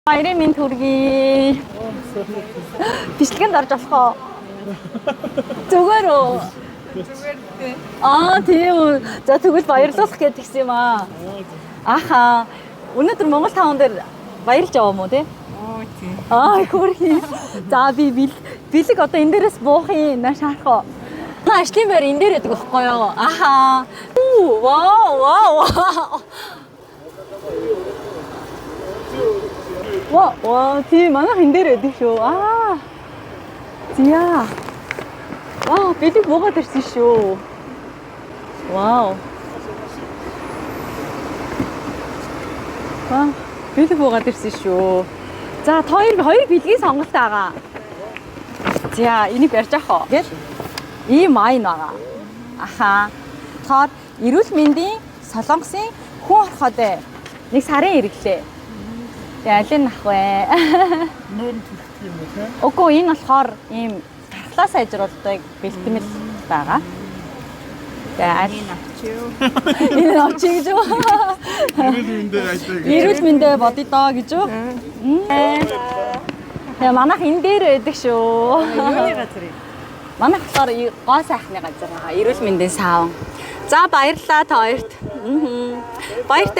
Баярын минь төргий. Бичлэгэнд орж болох уу? Зүгээр үү? Зүгээр. Тийм үү. За тэгвэл баярлуулах гэж гисэн юм аа. Аха. Өнөөдөр Монгол таун дээр баярлж аваа мó тий? Тийм. Хөрхий. За би бэлэг одоо энэ дээрээс буух юм. Наа шаарах уу? Ажлын байр энэ дээр байдаг байхгүй юу? Аха. Вау. 와, 뒤에 만화 인데를 드쇼. 지야. 와, 빌딩 뭐가 될 수 있쇼. 와우. 와, 빌딩 뭐가 될 수 있쇼. 자, хоёр билгийн сонголтойгаа. За, энийг барьж авах уу? Гэт ийм майн байгаа. Аха. Тэгэхээр эрүүл мэндийн Солонгосын хүн ороход нэг сарын хэрэглээ. Алин ах вэ? Нүүрэн төлөх юм уу те? Үгүй энэ болохоор ийм тархлаа сайжруулдаг бэлтгэл байгаа. Тэгээ энэ авчи гэж юу? Эрүүл мэндээр ажиллая гэж. Эрүүл мэндээ бодъё доо гэж юу? Тэгээ манайх энэ дээр байдаг шүү. Юуны газар юм? Манайх болохоор гоо сайхны газар байгаа. Эрүүл мэндийн саав. За баярлалаа та хоёрт. Баяртай.